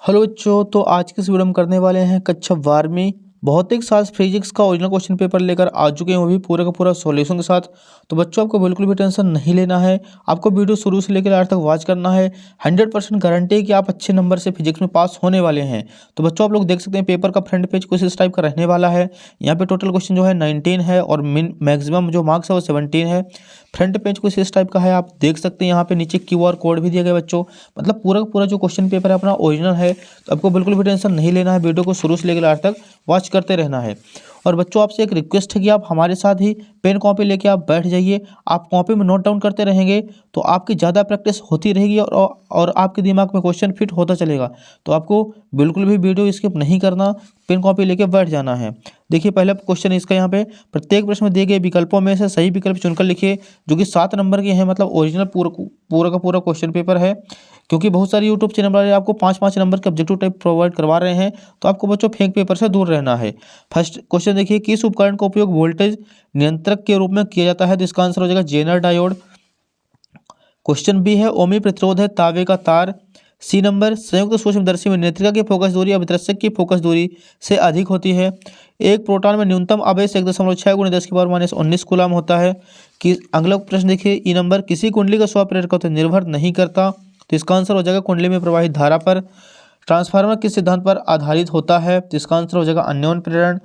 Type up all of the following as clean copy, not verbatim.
Hello बच्चों, तो आज की इस वीडियो में करने वाले हैं कक्षा 12वीं भौतिक शास्त्र फिजिक्स का ओरिजिनल क्वेश्चन पेपर लेकर आ चुके हैं, वो भी पूरा का पूरा सॉल्यूशन के साथ। तो बच्चों आपको बिल्कुल भी टेंशन नहीं लेना है, आपको वीडियो शुरू से लेकर आखिर तक वॉच करना है। 100% गारंटी है कि आप अच्छे नंबर से फिजिक्स में पास होने वाले हैं। तो बच्चों आप लोग देख सकते हैं पेपर का फ्रंट पेज कुछ इस टाइप का रहने वाला है। यहाँ पे टोटल क्वेश्चन जो है 19 है और मैक्सिमम जो मार्क्स है वो 17 है। फ्रंट पेज कुछ इस टाइप का है, आप देख सकते हैं। यहाँ पे नीचे QR कोड भी दिया गया बच्चों, मतलब पूरा का पूरा जो क्वेश्चन पेपर है अपना ओरिजिनल है। तो आपको बिल्कुल भी टेंशन नहीं लेना है, वीडियो को शुरू से लेकर आखिर तक वॉच करते रहना है। और बच्चों आपसे एक रिक्वेस्ट है कि आप हमारे साथ ही पेन कॉपी लेके आप बैठ जाइए। आप कॉपी में नोट डाउन करते रहेंगे तो आपकी ज़्यादा प्रैक्टिस होती रहेगी और आपके दिमाग में क्वेश्चन फिट होता चलेगा। तो आपको बिल्कुल भी वीडियो स्किप नहीं करना, पेन कॉपी लेके बैठ जाना है। देखिए पहला क्वेश्चन इसका, यहाँ पे प्रत्येक प्रश्न में दिए गए विकल्पों में से सही विकल्प चुनकर लिखिए, जो कि 7 नंबर के हैं। मतलब ओरिजिनल पूरा का पूरा क्वेश्चन पेपर है, क्योंकि बहुत सारे यूट्यूब चैनल वाले आपको 5-5 नंबर के ऑब्जेक्टिव टाइप प्रोवाइड करवा रहे हैं। तो आपको बच्चों फेक पेपर से दूर रहना है। फर्स्ट क्वेश्चन देखिए, किस उपकरण का उपयोग वोल्टेज नियंत्रक के रूप में किया जाता है? तो इसका आंसर हो जाएगा जेनर डायोड। क्वेश्चन बी है, ओमी प्रतिरोध है तांबे का तार। सी नंबर, संयुक्त सूक्ष्मदर्शी में नेत्रिका की फोकस दूरी अभिदर्शक की फोकस दूरी से अधिक होती है। एक प्रोटॉन में न्यूनतम आवेश 1.6 × 10⁻⁻19 कूलम होता है। कि अगला प्रश्न देखिए, ई नंबर, किसी कुंडली का स्वप्रेरकत्व निर्भर नहीं करता। तो इसका आंसर हो जाएगा कुंडली में प्रवाहित धारा पर। ट्रांसफार्मर किस सिद्धांत पर आधारित होता है? तो इसका आंसर हो जाएगा अन्योन प्रेरण।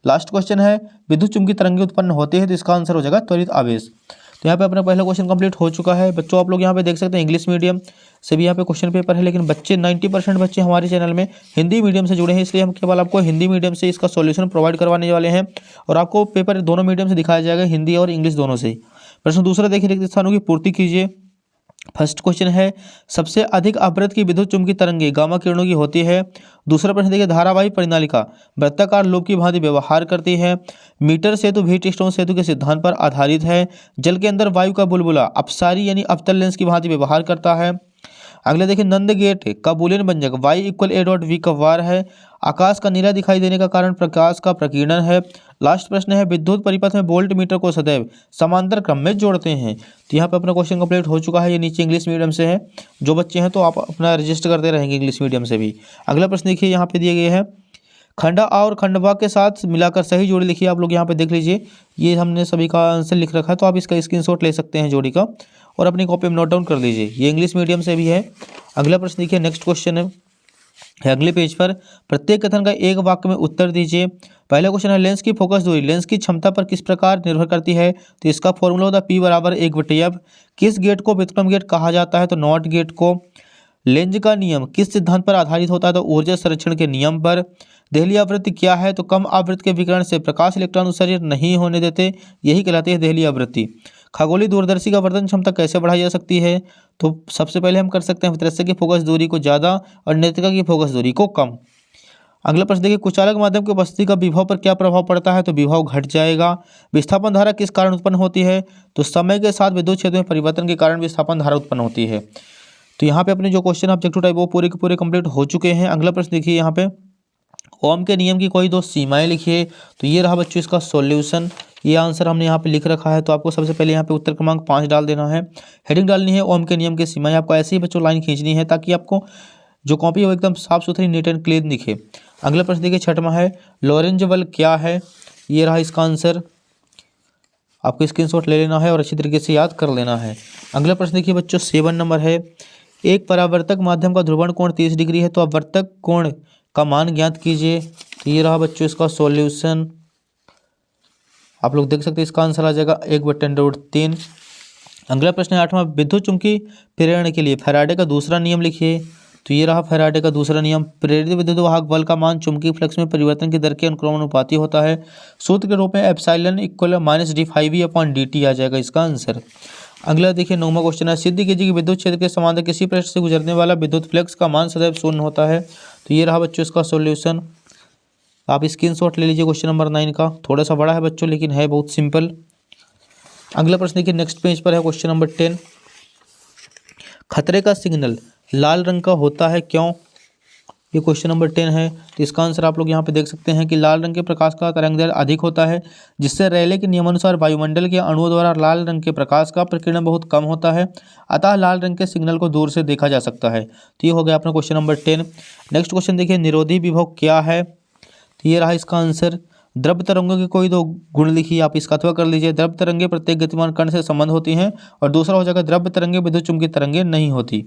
लास्ट क्वेश्चन है, विद्युत चुम्बकीय तरंगें उत्पन्न होती है। तो इसका आंसर हो जाएगा त्वरित आवेश। तो यहाँ पे अपना पहला क्वेश्चन कंप्लीट हो चुका है। बच्चों आप लोग यहाँ पे देख सकते हैं इंग्लिश मीडियम से भी यहाँ पे क्वेश्चन पेपर है, लेकिन बच्चे 90% बच्चे हमारे चैनल में हिंदी मीडियम से जुड़े हैं, इसलिए हम केवल आपको हिंदी मीडियम से इसका सॉल्यूशन प्रोवाइड करवाने वाले हैं। और आपको पेपर दोनों मीडियम से दिखाया जाएगा, हिंदी और इंग्लिश दोनों से। प्रश्न दूसरा देखिए, रिक्त स्थानों की पूर्ति कीजिए। फर्स्ट क्वेश्चन है, सबसे अधिक आवृत्ति की विद्युत चुम्बकीय तरंगे गामा किरणों की होती है। दूसरा प्रश्न देखिए, धारावाही परिनालिका वृत्ताकार लूप की भांति व्यवहार करती है। मीटर सेतु व्हीटस्टोन सेतु के सिद्धांत पर आधारित है। जल के अंदर वायु का बुलबुला अपसारी यानी अवतल लेंस की भांति व्यवहार करता है। अगले देखिए, नंद गेट का बूलियन व्यंजक y=a.v का वार है। आकाश का नीला दिखाई देने का कारण प्रकाश का प्रकीर्णन है। लास्ट प्रश्न है, विद्युत परिपथ में वोल्ट मीटर को सदैव समांतर क्रम में जोड़ते हैं। तो यहाँ पे अपना क्वेश्चन कंप्लीट हो चुका है। ये नीचे इंग्लिश मीडियम से है, जो बच्चे हैं तो आप अपना रजिस्टर करते रहेंगे इंग्लिश मीडियम से भी। अगला प्रश्न देखिए, यहाँ पे दिए गए हैं, खंडा आ और खंड ब के साथ मिलाकर सही जोड़ी लिखिए। आप लोग यहाँ पे देख लीजिए, ये हमने सभी का आंसर लिख रखा है, तो आप इसका स्क्रीनशॉट ले सकते हैं जोड़ी का और अपनी कॉपी में नोट डाउन कर लीजिए। ये इंग्लिश मीडियम से भी है। अगला प्रश्न देखिए, नेक्स्ट क्वेश्चन है अगले पेज पर, प्रत्येक कथन का एक वाक्य में उत्तर दीजिए। पहला क्वेश्चन है, लेंस की फोकस दूरी लेंस की क्षमता पर किस प्रकार निर्भर करती है? तो इसका फॉर्मूला होता है P=1/f। किस गेट को व्युत्क्रम गेट कहा जाता है? तो नॉट गेट को। लेंज का नियम किस सिद्धांत पर आधारित होता है? तो ऊर्जा संरक्षण के नियम पर। देहली आवृत्ति क्या है? तो कम आवृत्ति के विकिरण से प्रकाश इलेक्ट्रॉन उत्सर्जित नहीं होने देते, यही कहलाती है देहली आवृत्ति। खगोलीय दूरदर्शी का वर्धन क्षमता कैसे बढ़ाई जा सकती है? तो सबसे पहले हम कर सकते हैं वितरक की फोकस दूरी को ज़्यादा और नेत्रिका की फोकस दूरी को कम। अगला प्रश्न देखिए, कुचालक माध्यम की उपस्थिति का विभव पर क्या प्रभाव पड़ता है? तो विभव घट जाएगा। विस्थापन धारा किस कारण उत्पन्न होती है? तो समय के साथ विद्युत क्षेत्र में परिवर्तन के कारण विस्थापन धारा उत्पन्न होती है। तो यहाँ पे अपने जो क्वेश्चन ऑब्जेक्टिव टाइप वो पूरे के पूरे कंप्लीट हो चुके हैं। अगला प्रश्न देखिए, यहाँ पे ओम के नियम की कोई दो सीमाएं लिखिए। तो ये रहा बच्चों इसका सॉल्यूशन। ये आंसर हमने यहाँ पे लिख रखा है। तो आपको सबसे पहले यहाँ पे उत्तर क्रमांक 5 डाल देना है, हेडिंग डालनी है ओम के नियम की सीमाएं। आपको ऐसे ही बच्चों लाइन खींचनी है, ताकि आपको जो कॉपी है वो एकदम साफ सुथरी नीट एंड क्लीन दिखे। अगला प्रश्न देखिए, छठवां है, लॉरेंज बल क्या है? ये रहा इसका आंसर। आपको स्क्रीनशॉट ले लेना है और अच्छी तरीके से याद कर लेना है। अगला प्रश्न देखिए बच्चों, 7 नंबर है, एक परावर्तक माध्यम का ध्रुवण कोण 30 डिग्री है, तो अपवर्तक कोण का मान ज्ञात कीजिए। तो ये रहा बच्चों इसका सॉल्यूशन। आप लोग देख सकते हैं, इसका आंसर आ जाएगा 1/10√3। अगला प्रश्न है 8वां, विद्युत चुम्बकीय प्रेरण के लिए फैराडे का दूसरा नियम लिखिए। तो ये रहा फैराडे का दूसरा नियम, प्रेरित विद्युत वाहक बल का मान चुंबकीय फ्लक्स में परिवर्तन की दर के अनुक्रमानुपाती होता है। सूत्र के रूप में एप्सिलॉन इक्वल -d∅v/dt आ जाएगा इसका आंसर। अगला देखिए 9वां क्वेश्चन है, सिद्ध कीजिए कि विद्युत क्षेत्र के समांतर किसी पृष्ठ से गुजरने वाला विद्युत फ्लक्स का मान सदैव शून्य होता है। तो ये रहा बच्चों इसका सॉल्यूशन। आप स्क्रीनशॉट ले लीजिए क्वेश्चन नंबर 9 का। थोड़ा सा बड़ा है बच्चों, लेकिन है बहुत सिंपल। अगला प्रश्न देखिए नेक्स्ट पेज पर है क्वेश्चन नंबर 10, खतरे का सिग्नल लाल रंग का होता है क्यों? ये क्वेश्चन नंबर 10 है। तो इसका आंसर आप लोग यहाँ पे देख सकते हैं कि लाल रंग के प्रकाश का तरंगदैर्घ्य अधिक होता है, जिससे रेले के नियमानुसार वायुमंडल के अणुओं द्वारा लाल रंग के प्रकाश का प्रकीर्णन बहुत कम होता है, अतः लाल रंग के सिग्नल को दूर से देखा जा सकता है। तो ये हो गया अपना क्वेश्चन नंबर 10। नेक्स्ट क्वेश्चन देखिए, निरोधी विभव क्या है। तो ये रहा इसका आंसर। द्रव तरंगों के कोई दो गुण लिखिए, आप इसका अथवा कर लीजिए। द्रव तरंगे प्रत्येक गतिमान कण से संबंध होती हैं, और दूसरा हो जाएगा द्रव तरंगे विद्युत चुंबकीय तरंगे नहीं होती।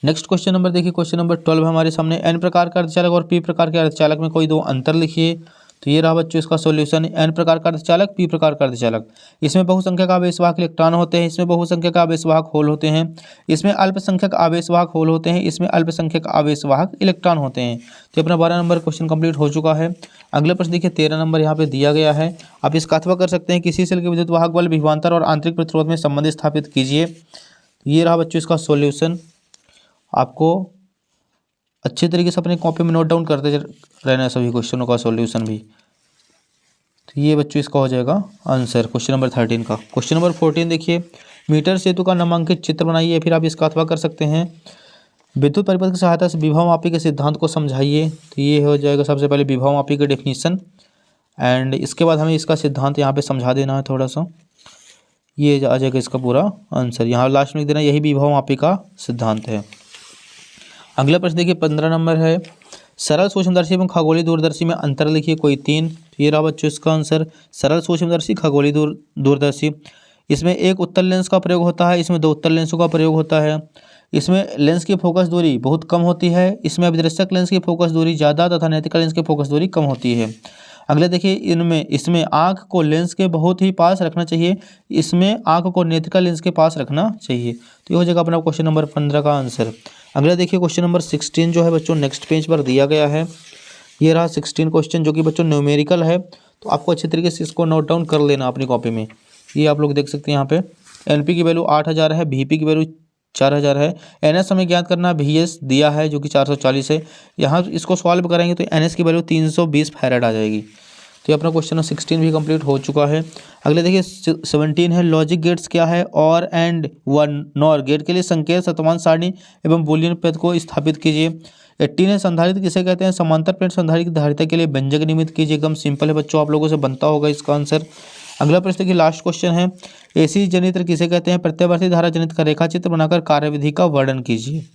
नेक्स्ट क्वेश्चन नंबर देखिए, क्वेश्चन नंबर 12 हमारे सामने। एन प्रकार का अर्धचालक और पी प्रकार के अर्धचालक में कोई दो अंतर लिखिए। तो ये रहा बच्चों इसका सॉल्यूशन। एन प्रकार का अर्धचालक, पी प्रकार का अर्धचालक, इसमें बहुसंख्यक आवेशवाहक इलेक्ट्रॉन होते हैं, इसमें बहुसंख्यक आवेशवाहक होल होते हैं, इसमें अल्पसंख्यक आवेशवाहक होल होते हैं, इसमें अल्पसंख्यक आवेशवाहक इलेक्ट्रॉन होते हैं। तो अपना 12 नंबर क्वेश्चन कंप्लीट हो चुका है। अगले प्रश्न देखिए, 13 नंबर यहाँ पे दिया गया है। आप इसका अथवा कर सकते हैं। किसी सेल के विद्युत वाहक बल विभवांतर और आंतरिक प्रतिरोध में संबंध स्थापित कीजिए। ये रहा बच्चों इसका सॉल्यूशन। आपको अच्छे तरीके से अपने कॉपी में नोट डाउन करते रहना है सभी क्वेश्चनों का सॉल्यूशन भी। तो ये बच्चों इसका हो जाएगा आंसर क्वेश्चन नंबर 13 का। क्वेश्चन नंबर 14 देखिए, मीटर सेतु का नामांकित चित्र बनाइए। फिर आप इसका अथवा कर सकते हैं। विद्युत परिपथ की सहायता से विभव मापी के सिद्धांत को समझाइए। तो ये हो जाएगा सबसे पहले विभव मापी के डेफिनेशन, एंड इसके बाद हमें इसका सिद्धांत यहाँ पे समझा देना है थोड़ा सा। ये आ जाएगा इसका पूरा आंसर। यहाँ लास्ट में लिख देना, यही विभव मापी का सिद्धांत है। अगला प्रश्न देखिए, 15 नंबर है। सरल सूक्ष्मदर्शी एवं खगोलीय दूरदर्शी में अंतर लिखिए कोई 3। ये रहा बच्चों इसका आंसर। सरल सूक्ष्मदर्शी, खगोलीय दूरदर्शी, इसमें एक उत्तल लेंस का प्रयोग होता है, इसमें दो उत्तल लेंसों का प्रयोग होता है, इसमें लेंस की फोकस दूरी बहुत कम होती है, इसमें अभिदर्शक लेंस की फोकस दूरी ज़्यादा तथा नेत्रिका लेंस की फोकस दूरी कम होती है। अगले देखिए, इसमें आँख को लेंस के बहुत ही पास रखना चाहिए, इसमें आँख को नेत्रिका लेंस के पास रखना चाहिए। तो ये हो जाएगा अपना क्वेश्चन नंबर 15 का आंसर। अगला देखिए, क्वेश्चन नंबर 16 जो है बच्चों नेक्स्ट पेज पर दिया गया है। ये रहा 16 क्वेश्चन, जो कि बच्चों न्यूमेरिकल है। तो आपको अच्छे तरीके से इसको नोट डाउन कर लेना अपनी कॉपी में। ये आप लोग देख सकते हैं यहाँ पे एनपी की वैल्यू 8000 है, भीपी की वैल्यू 4000 है, एनएस हमें ज्ञात करना है, भीएस दिया है जो कि 440 है। यहाँ इसको सॉल्व करेंगे तो एनएस की वैल्यू 320 फैराड आ जाएगी। तो ये अपना क्वेश्चन 16 भी कंप्लीट हो चुका है। अगले देखिए 17 है, लॉजिक गेट्स क्या है। और एंड व नॉर गेट के लिए संकेत, शतमान सारणी एवं बूलियन पद को स्थापित कीजिए। 18 है, संधारित्र किसे कहते हैं। समांतर प्लेट संधारित्र की धारिता के लिए व्यंजक निमित्त कीजिए। एकदम सिंपल है बच्चों, आप लोगों से बनता होगा इसका आंसर। अगला प्रश्न देखिए, लास्ट क्वेश्चन है, एसी जनित्र किसे कहते हैं। प्रत्यावर्ती धारा जनित्र का रेखाचित्र बनाकर कार्यविधि का वर्णन कीजिए।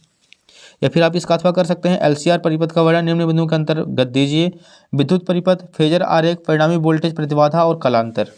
या फिर आप इसका अथवा कर सकते हैं। एलसीआर परिपथ का वर्णन निम्न बिंदुओं के अंतर्गत दीजिए। विद्युत परिपथ, फेजर आरेख, परिणामी वोल्टेज प्रतिबाधा और कलांतर।